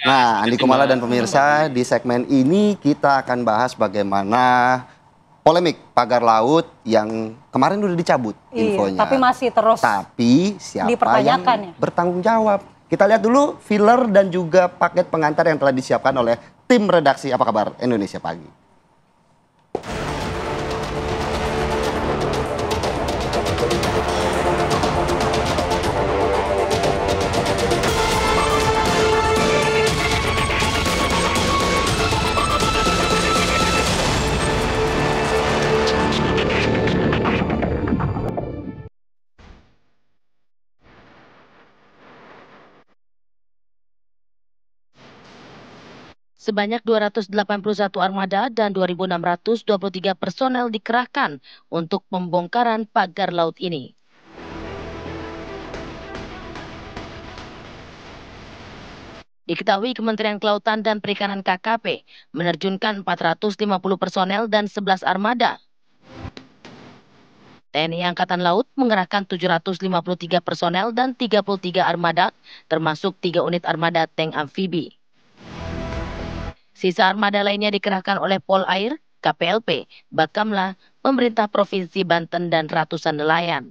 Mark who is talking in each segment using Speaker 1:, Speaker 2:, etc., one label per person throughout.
Speaker 1: Nah, Andi Kumala dan pemirsa, di segmen ini kita akan bahas bagaimana polemik pagar laut yang kemarin udah dicabut
Speaker 2: Iya, tapi
Speaker 1: infonya.
Speaker 2: masih terus
Speaker 1: Tapi siapa yang
Speaker 2: dipertanyakan ya.
Speaker 1: bertanggung jawab? Kita lihat dulu filler dan juga paket pengantar yang telah disiapkan oleh tim redaksi Apa Kabar Indonesia Pagi.
Speaker 3: Sebanyak 281 armada dan 2.623 personel dikerahkan untuk pembongkaran pagar laut ini. Diketahui Kementerian Kelautan dan Perikanan KKP menerjunkan 450 personel dan 11 armada. TNI Angkatan Laut mengerahkan 753 personel dan 33 armada, termasuk 3 unit armada tank amfibi. Sisa armada lainnya dikerahkan oleh Polair, KPLP, Bakamla, pemerintah Provinsi Banten, dan ratusan nelayan.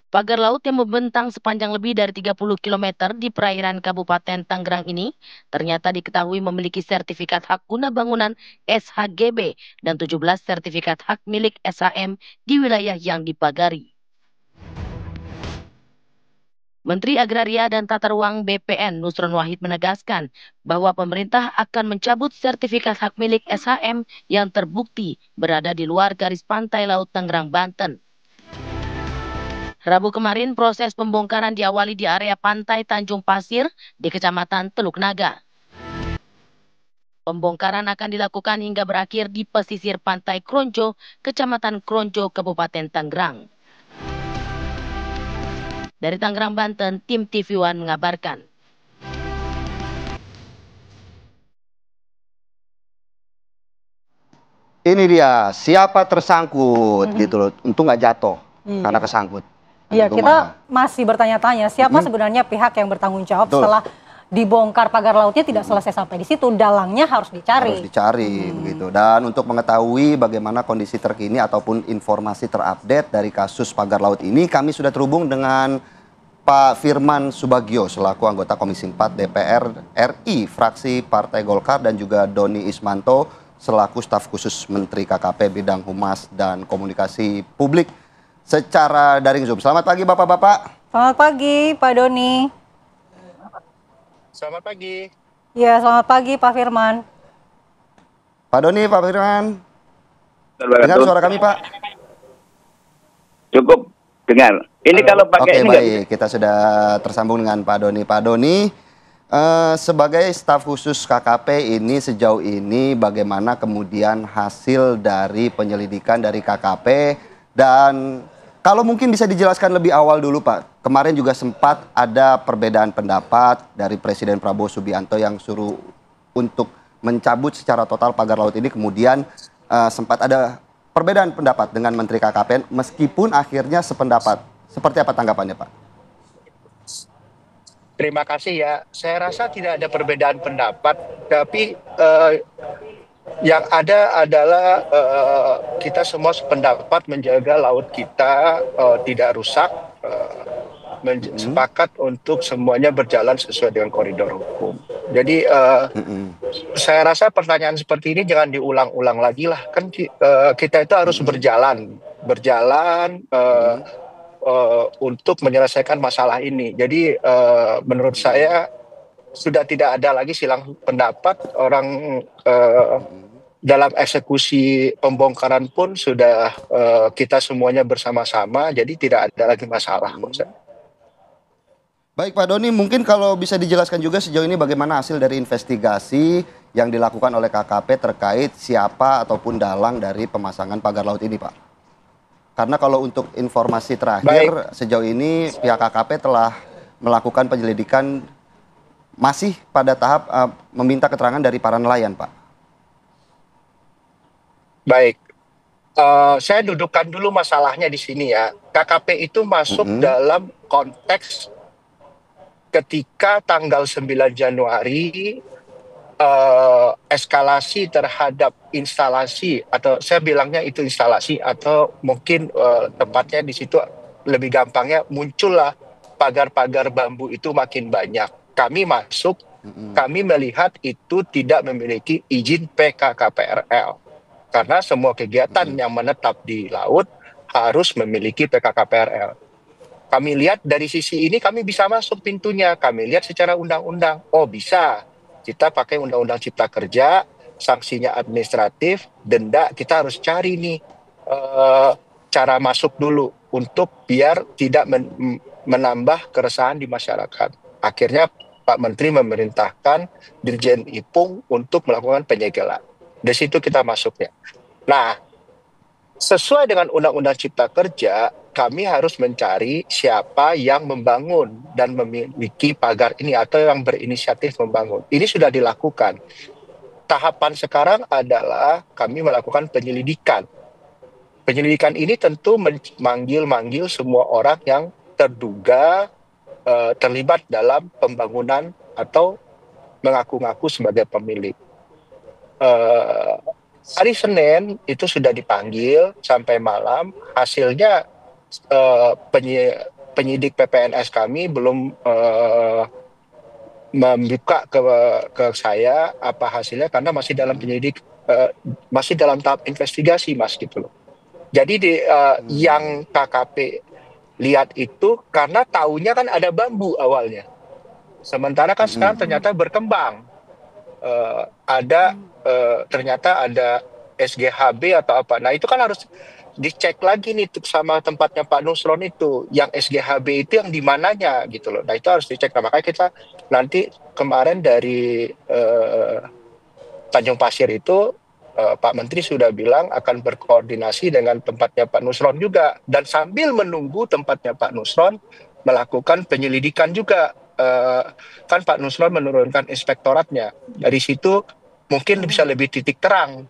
Speaker 3: Pagar laut yang membentang sepanjang lebih dari 30 km di perairan Kabupaten Tangerang ini ternyata diketahui memiliki sertifikat hak guna bangunan SHGB dan 17 sertifikat hak milik SHM di wilayah yang dipagari. Menteri Agraria dan Tata Ruang BPN Nusron Wahid menegaskan bahwa pemerintah akan mencabut sertifikat hak milik SHM yang terbukti berada di luar garis pantai laut Tangerang, Banten. Rabu kemarin proses pembongkaran diawali di area pantai Tanjung Pasir di Kecamatan Teluk Naga. Pembongkaran akan dilakukan hingga berakhir di pesisir pantai Kronjo, Kecamatan Kronjo, Kabupaten Tangerang. Dari Tangerang, Banten, tim TV One mengabarkan.
Speaker 1: Ini dia, siapa tersangkut gitu loh. Untung nggak jatuh karena kesangkut.
Speaker 2: Iya, kita masih bertanya-tanya siapa sebenarnya pihak yang bertanggung jawab setelah dibongkar pagar lautnya tidak selesai sampai di situ, dalangnya harus dicari.
Speaker 1: Harus dicari begitu. Dan untuk mengetahui bagaimana kondisi terkini ataupun informasi terupdate dari kasus pagar laut ini, kami sudah terhubung dengan Pak Firman Subagio selaku anggota Komisi 4 DPR RI fraksi Partai Golkar dan juga Doni Ismanto selaku staf khusus Menteri KKP bidang Humas dan Komunikasi Publik secara daring Zoom. Selamat pagi Bapak-bapak.
Speaker 2: Selamat pagi Pak Doni.
Speaker 4: Selamat pagi.
Speaker 2: Ya, selamat pagi Pak Firman.
Speaker 1: Pak Doni, Pak Firman. Dengar suara kami Pak?
Speaker 4: Cukup dengar. Ini kalau pakai
Speaker 1: ini baik, kita sudah tersambung dengan Pak Doni. Pak Doni, sebagai staf khusus KKP ini sejauh ini bagaimana kemudian hasil dari penyelidikan dari KKP dan kalau mungkin bisa dijelaskan lebih awal dulu Pak. Kemarin juga sempat ada perbedaan pendapat dari Presiden Prabowo Subianto yang suruh untuk mencabut secara total pagar laut ini. Kemudian sempat ada perbedaan pendapat dengan Menteri KKP meskipun akhirnya sependapat. Seperti apa tanggapannya Pak?
Speaker 4: Terima kasih ya. Saya rasa tidak ada perbedaan pendapat, tapi yang ada adalah kita semua sependapat menjaga laut kita tidak rusak, sepakat untuk semuanya berjalan sesuai dengan koridor hukum. Jadi saya rasa pertanyaan seperti ini jangan diulang-ulang lagi lah. Kan kita itu harus berjalan untuk menyelesaikan masalah ini. Jadi menurut saya sudah tidak ada lagi silang pendapat. Orang dalam eksekusi pembongkaran pun sudah kita semuanya bersama-sama, jadi tidak ada lagi masalah.
Speaker 1: Baik Pak Doni, mungkin kalau bisa dijelaskan juga sejauh ini bagaimana hasil dari investigasi yang dilakukan oleh KKP terkait siapa ataupun dalang dari pemasangan pagar laut ini Pak. Karena kalau untuk informasi terakhir sejauh ini pihak KKP telah melakukan penyelidikan masih pada tahap meminta keterangan dari para nelayan Pak.
Speaker 4: Baik, saya dudukkan dulu masalahnya di sini ya. KKP itu masuk dalam konteks ketika tanggal 9 Januari eskalasi terhadap instalasi, atau saya bilangnya itu instalasi, atau mungkin tempatnya di situ lebih gampangnya muncullah pagar-pagar bambu itu makin banyak. Kami masuk, kami melihat itu tidak memiliki izin PKKPRL. Karena semua kegiatan yang menetap di laut harus memiliki PKKPRL. Kami lihat dari sisi ini kami bisa masuk pintunya. Kami lihat secara undang-undang. Oh bisa, kita pakai Undang-Undang Cipta Kerja, sanksinya administratif, denda. Kita harus cari nih cara masuk dulu untuk biar tidak menambah keresahan di masyarakat. Akhirnya Pak Menteri memerintahkan Dirjen Ipung untuk melakukan penyegelan. Di situ kita masuknya. Nah, sesuai dengan Undang-Undang Cipta Kerja, kami harus mencari siapa yang membangun dan memiliki pagar ini atau yang berinisiatif membangun. Ini sudah dilakukan. Tahapan sekarang adalah kami melakukan penyelidikan. Penyelidikan ini tentu memanggil semua orang yang terduga terlibat dalam pembangunan atau mengaku-ngaku sebagai pemilik. Hari Senin itu sudah dipanggil sampai malam. Hasilnya penyidik PPNS kami belum membuka ke saya apa hasilnya karena masih dalam masih dalam tahap investigasi, Mas, gitu loh. Jadi yang KKP lihat itu karena taunya kan ada bambu awalnya. Sementara kan sekarang ternyata berkembang. Ternyata ada SGHB atau apa. Nah itu kan harus dicek lagi nih sama tempatnya Pak Nusron itu. Yang SGHB itu yang di mananya gitu loh. Nah itu harus dicek. Nah, makanya kita nanti kemarin dari Tanjung Pasir itu Pak Menteri sudah bilang akan berkoordinasi dengan tempatnya Pak Nusron juga. Dan sambil menunggu tempatnya Pak Nusron melakukan penyelidikan juga. Kan Pak Nusron menurunkan inspektoratnya. Dari situ mungkin bisa lebih titik terang.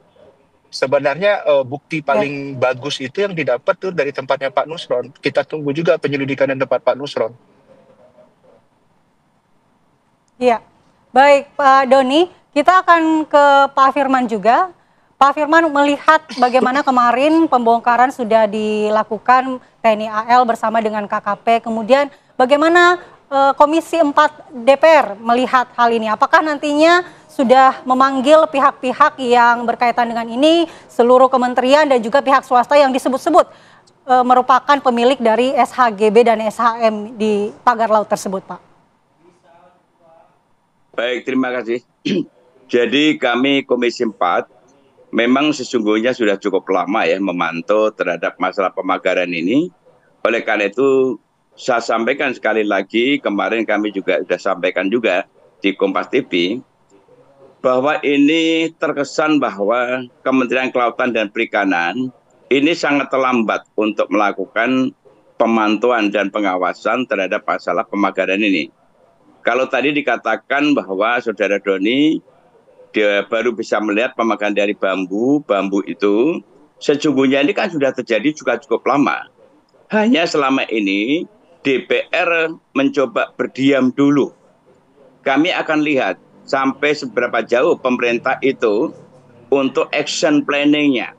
Speaker 4: Sebenarnya bukti paling bagus itu yang didapat tuh dari tempatnya Pak Nusron. Kita tunggu juga penyelidikan di tempat Pak Nusron.
Speaker 2: Iya, baik Pak Doni, kita akan ke Pak Firman juga. Pak Firman melihat bagaimana kemarin pembongkaran sudah dilakukan TNI AL bersama dengan KKP, kemudian bagaimana Komisi 4 DPR melihat hal ini? Apakah nantinya sudah memanggil pihak-pihak yang berkaitan dengan ini, seluruh kementerian dan juga pihak swasta yang disebut-sebut merupakan pemilik dari SHGB dan SHM di pagar laut tersebut, Pak?
Speaker 5: Baik, terima kasih. Jadi kami Komisi 4 memang sesungguhnya sudah cukup lama ya memantau terhadap masalah pemagaran ini. Oleh karena itu saya sampaikan sekali lagi, kemarin kami juga sudah sampaikan juga di Kompas TV, bahwa ini terkesan bahwa Kementerian Kelautan dan Perikanan ini sangat terlambat untuk melakukan pemantauan dan pengawasan terhadap masalah pemagaran ini. Kalau tadi dikatakan bahwa Saudara Doni dia baru bisa melihat pemagaran dari bambu itu, sesungguhnya ini kan sudah terjadi juga cukup lama. Hanya selama ini DPR mencoba berdiam dulu. Kami akan lihat sampai seberapa jauh pemerintah itu untuk action planning-nya.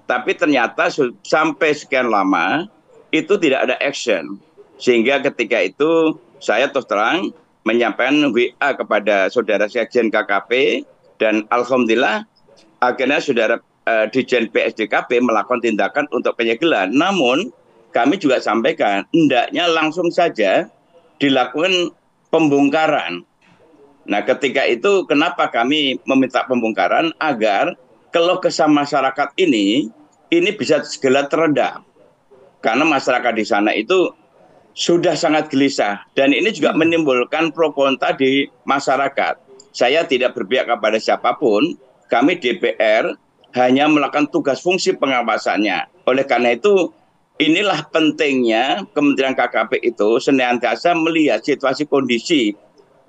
Speaker 5: Tapi ternyata sampai sekian lama itu tidak ada action. Sehingga ketika itu saya terus terang menyampaikan WA kepada Saudara Sekjen KKP dan alhamdulillah akhirnya Saudara Dirjen PSDKP melakukan tindakan untuk penyegelan. Namun kami juga sampaikan hendaknya langsung saja dilakukan pembongkaran. Nah, ketika itu kenapa kami meminta pembongkaran agar keluh kesah masyarakat ini bisa segera teredam. Karena masyarakat di sana itu sudah sangat gelisah dan ini juga menimbulkan pro kontra di masyarakat. Saya tidak berpihak kepada siapapun, kami DPR hanya melakukan tugas fungsi pengawasannya. Oleh karena itu inilah pentingnya Kementerian KKP itu senantiasa melihat situasi kondisi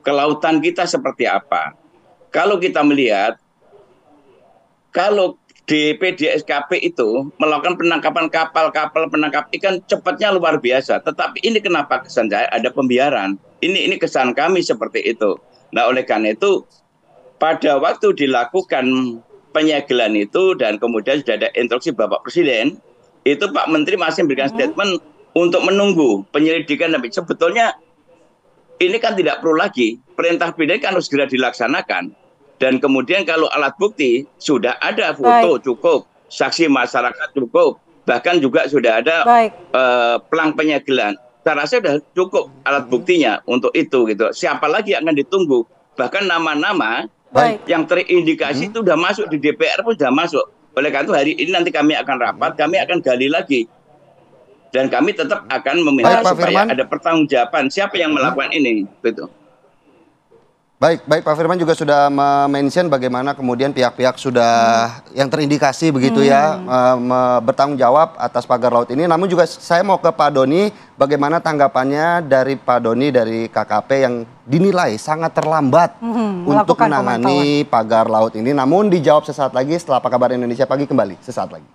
Speaker 5: kelautan kita seperti apa. Kalau kita melihat, kalau di PDSKP itu melakukan penangkapan kapal penangkap ikan cepatnya luar biasa. Tetapi ini kenapa kesan saya ada pembiaran. Ini kesan kami seperti itu. Nah, oleh karena itu pada waktu dilakukan penyegelan itu dan kemudian sudah ada instruksi Bapak Presiden, itu Pak Menteri masih memberikan statement untuk menunggu penyelidikan. Tapi sebetulnya ini kan tidak perlu lagi, perintah presiden kan harus segera dilaksanakan. Dan kemudian kalau alat bukti sudah ada, foto cukup, saksi masyarakat cukup, bahkan juga sudah ada pelang penyegelan. Saya rasa sudah cukup alat buktinya untuk itu gitu. Siapa lagi yang akan ditunggu? Bahkan nama-nama yang terindikasi itu sudah masuk di DPR pun sudah masuk. Oleh karena itu hari ini nanti kami akan rapat, kami akan gali lagi. Dan kami tetap akan meminta supaya ada pertanggungjawaban siapa yang melakukan ini, gitu.
Speaker 1: Baik Pak Firman juga sudah mention bagaimana kemudian pihak-pihak sudah yang terindikasi begitu ya bertanggung jawab atas pagar laut ini. Namun juga saya mau ke Pak Doni, bagaimana tanggapannya dari Pak Doni dari KKP yang dinilai sangat terlambat untuk menangani pagar laut ini. Namun dijawab sesaat lagi setelah Apa Kabar Indonesia Pagi kembali sesaat lagi.